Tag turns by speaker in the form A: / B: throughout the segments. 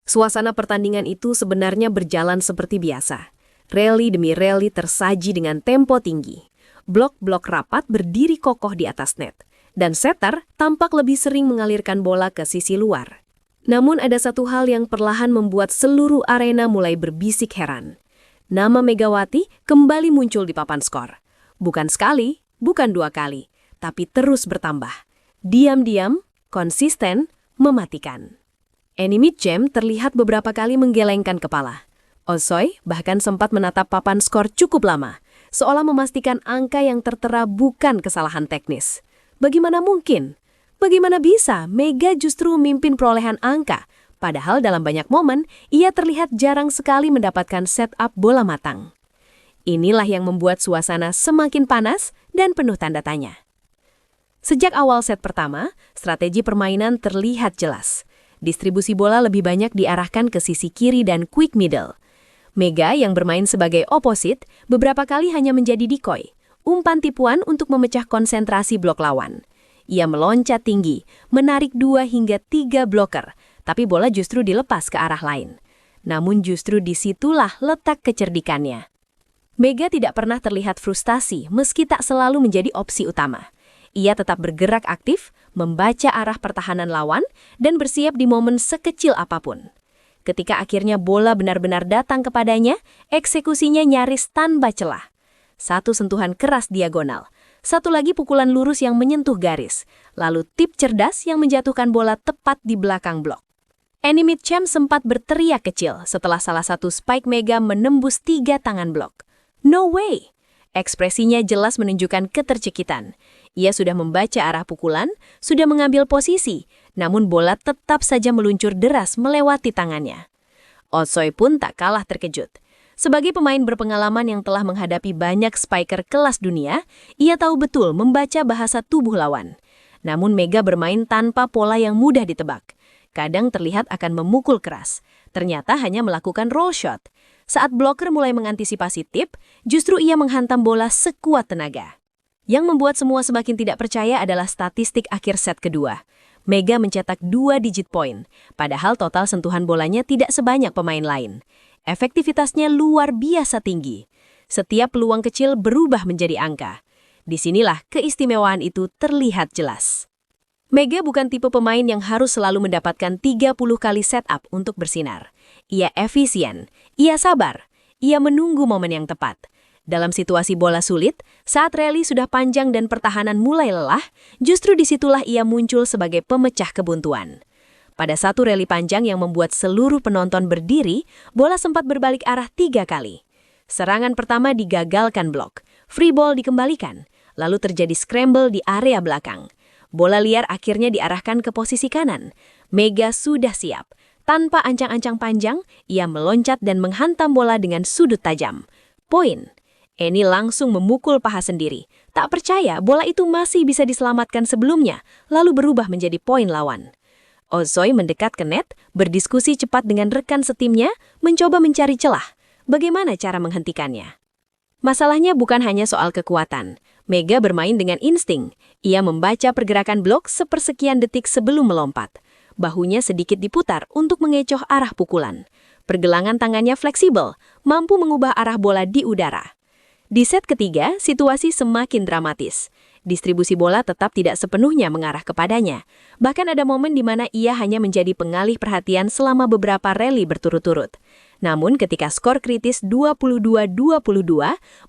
A: Suasana pertandingan itu sebenarnya berjalan seperti biasa. Rally demi rally tersaji dengan tempo tinggi. Blok-blok rapat berdiri kokoh di atas net, dan setter tampak lebih sering mengalirkan bola ke sisi luar. Namun ada satu hal yang perlahan membuat seluruh arena mulai berbisik heran. Nama Megawati kembali muncul di papan skor. Bukan sekali, bukan dua kali, tapi terus bertambah. Diam-diam, konsisten, mematikan. Annie Mitchem terlihat beberapa kali menggelengkan kepala. Osoy bahkan sempat menatap papan skor cukup lama, seolah memastikan angka yang tertera bukan kesalahan teknis. Bagaimana mungkin? Bagaimana bisa Mega justru memimpin perolehan angka, padahal dalam banyak momen ia terlihat jarang sekali mendapatkan setup bola matang. Inilah yang membuat suasana semakin panas dan penuh tanda tanya. Sejak awal set pertama, strategi permainan terlihat jelas. Distribusi bola lebih banyak diarahkan ke sisi kiri dan quick middle. Mega yang bermain sebagai oposit beberapa kali hanya menjadi decoy, umpan tipuan untuk memecah konsentrasi blok lawan. Ia meloncat tinggi, menarik 2 hingga 3 bloker, tapi bola justru dilepas ke arah lain. Namun justru disitulah letak kecerdikannya. Mega tidak pernah terlihat frustasi meski tak selalu menjadi opsi utama. Ia tetap bergerak aktif, membaca arah pertahanan lawan, dan bersiap di momen sekecil apapun. Ketika akhirnya bola benar-benar datang kepadanya, eksekusinya nyaris tanpa celah. Satu sentuhan keras diagonal, satu lagi pukulan lurus yang menyentuh garis, lalu tip cerdas yang menjatuhkan bola tepat di belakang blok. Annie Mitchem sempat berteriak kecil setelah salah satu spike Mega menembus 3 tangan blok. No way! Ekspresinya jelas menunjukkan ketercekitan. Ia sudah membaca arah pukulan, sudah mengambil posisi, namun bola tetap saja meluncur deras melewati tangannya. Osoy pun tak kalah terkejut. Sebagai pemain berpengalaman yang telah menghadapi banyak spiker kelas dunia, ia tahu betul membaca bahasa tubuh lawan. Namun Mega bermain tanpa pola yang mudah ditebak. Kadang terlihat akan memukul keras, ternyata hanya melakukan roll shot. Saat bloker mulai mengantisipasi tip, justru ia menghantam bola sekuat tenaga. Yang membuat semua semakin tidak percaya adalah statistik akhir set kedua. Mega mencetak 2 digit poin, padahal total sentuhan bolanya tidak sebanyak pemain lain. Efektivitasnya luar biasa tinggi. Setiap peluang kecil berubah menjadi angka. Disinilah keistimewaan itu terlihat jelas. Mega bukan tipe pemain yang harus selalu mendapatkan 30 kali setup untuk bersinar. Ia efisien, ia sabar, ia menunggu momen yang tepat. Dalam situasi bola sulit, saat rally sudah panjang dan pertahanan mulai lelah, justru disitulah ia muncul sebagai pemecah kebuntuan. Pada satu rally panjang yang membuat seluruh penonton berdiri, bola sempat berbalik arah 3 kali. Serangan pertama digagalkan blok, free ball dikembalikan, lalu terjadi scramble di area belakang. Bola liar akhirnya diarahkan ke posisi kanan. Mega sudah siap. Tanpa ancang-ancang panjang, ia meloncat dan menghantam bola dengan sudut tajam. Poin. Annie langsung memukul paha sendiri. Tak percaya bola itu masih bisa diselamatkan sebelumnya, lalu berubah menjadi poin lawan. Osoy mendekat ke net, berdiskusi cepat dengan rekan setimnya, mencoba mencari celah. Bagaimana cara menghentikannya? Masalahnya bukan hanya soal kekuatan. Mega bermain dengan insting. Ia membaca pergerakan blok sepersekian detik sebelum melompat. Bahunya sedikit diputar untuk mengecoh arah pukulan. Pergelangan tangannya fleksibel, mampu mengubah arah bola di udara. Di set ketiga, situasi semakin dramatis. Distribusi bola tetap tidak sepenuhnya mengarah kepadanya. Bahkan ada momen di mana ia hanya menjadi pengalih perhatian selama beberapa rally berturut-turut. Namun ketika skor kritis 22-22,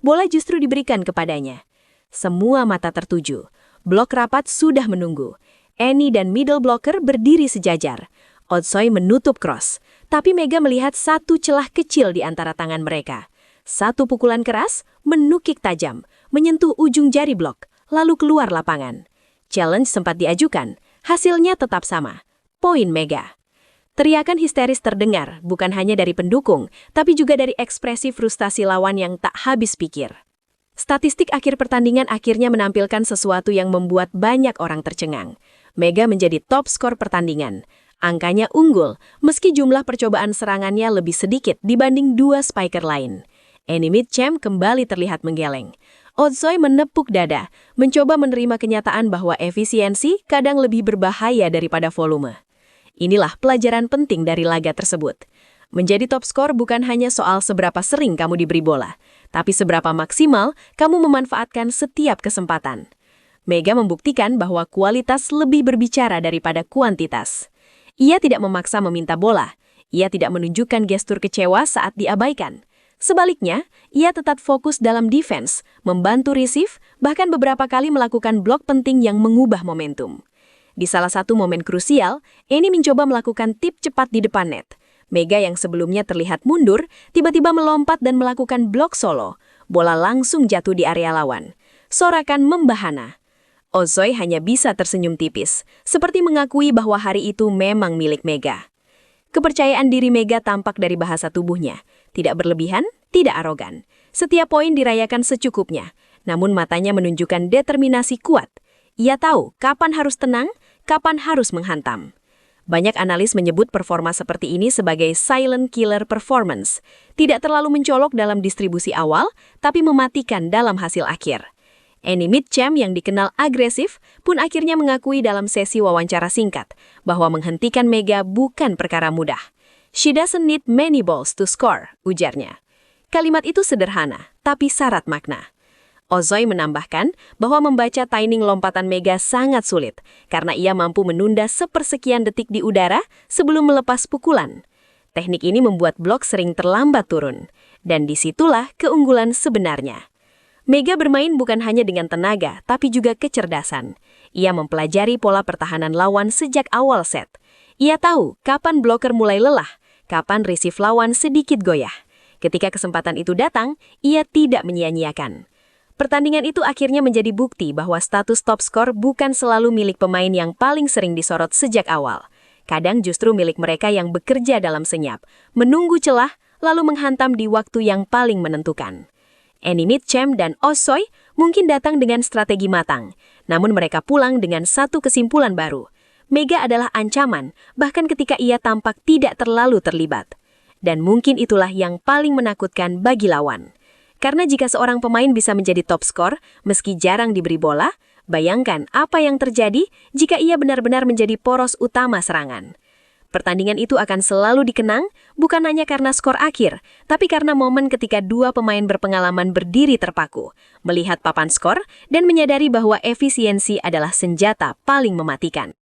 A: bola justru diberikan kepadanya. Semua mata tertuju. Blok rapat sudah menunggu. Annie dan middle blocker berdiri sejajar. Osoy menutup cross, tapi Mega melihat satu celah kecil di antara tangan mereka. Satu pukulan keras, menukik tajam, menyentuh ujung jari blok, lalu keluar lapangan. Challenge sempat diajukan, hasilnya tetap sama. Poin Mega. Teriakan histeris terdengar, bukan hanya dari pendukung, tapi juga dari ekspresi frustasi lawan yang tak habis pikir. Statistik akhir pertandingan akhirnya menampilkan sesuatu yang membuat banyak orang tercengang. Mega menjadi top skor pertandingan. Angkanya unggul, meski jumlah percobaan serangannya lebih sedikit dibanding 2 spiker lain. Annie Mitchem kembali terlihat menggeleng. Osoy menepuk dada, mencoba menerima kenyataan bahwa efisiensi kadang lebih berbahaya daripada volume. Inilah pelajaran penting dari laga tersebut. Menjadi top skor bukan hanya soal seberapa sering kamu diberi bola, tapi seberapa maksimal kamu memanfaatkan setiap kesempatan. Mega membuktikan bahwa kualitas lebih berbicara daripada kuantitas. Ia tidak memaksa meminta bola, ia tidak menunjukkan gestur kecewa saat diabaikan. Sebaliknya, ia tetap fokus dalam defense, membantu receive, bahkan beberapa kali melakukan blok penting yang mengubah momentum. Di salah satu momen krusial, Annie mencoba melakukan tip cepat di depan net. Mega yang sebelumnya terlihat mundur, tiba-tiba melompat dan melakukan blok solo. Bola langsung jatuh di area lawan. Sorakan membahana. Ozoi hanya bisa tersenyum tipis, seperti mengakui bahwa hari itu memang milik Mega. Kepercayaan diri Mega tampak dari bahasa tubuhnya. Tidak berlebihan, tidak arogan. Setiap poin dirayakan secukupnya, namun matanya menunjukkan determinasi kuat. Ia tahu kapan harus tenang, kapan harus menghantam. Banyak analis menyebut performa seperti ini sebagai silent killer performance. Tidak terlalu mencolok dalam distribusi awal, tapi mematikan dalam hasil akhir. Annie Mitcham yang dikenal agresif pun akhirnya mengakui dalam sesi wawancara singkat bahwa menghentikan Mega bukan perkara mudah. She doesn't need many balls to score, ujarnya. Kalimat itu sederhana, tapi syarat makna. Ozoi menambahkan bahwa membaca timing lompatan Mega sangat sulit karena ia mampu menunda sepersekian detik di udara sebelum melepas pukulan. Teknik ini membuat blok sering terlambat turun, dan disitulah keunggulan sebenarnya. Mega bermain bukan hanya dengan tenaga, tapi juga kecerdasan. Ia mempelajari pola pertahanan lawan sejak awal set. Ia tahu kapan bloker mulai lelah, kapan receive lawan sedikit goyah. Ketika kesempatan itu datang, ia tidak menyia-nyiakan. Pertandingan itu akhirnya menjadi bukti bahwa status top skor bukan selalu milik pemain yang paling sering disorot sejak awal. Kadang justru milik mereka yang bekerja dalam senyap, menunggu celah, lalu menghantam di waktu yang paling menentukan. Annie Mitcham dan Ozoi mungkin datang dengan strategi matang, namun mereka pulang dengan satu kesimpulan baru. Mega adalah ancaman, bahkan ketika ia tampak tidak terlalu terlibat. Dan mungkin itulah yang paling menakutkan bagi lawan. Karena jika seorang pemain bisa menjadi top skor, meski jarang diberi bola, bayangkan apa yang terjadi jika ia benar-benar menjadi poros utama serangan. Pertandingan itu akan selalu dikenang, bukan hanya karena skor akhir, tapi karena momen ketika dua pemain berpengalaman berdiri terpaku, melihat papan skor, dan menyadari bahwa efisiensi adalah senjata paling mematikan.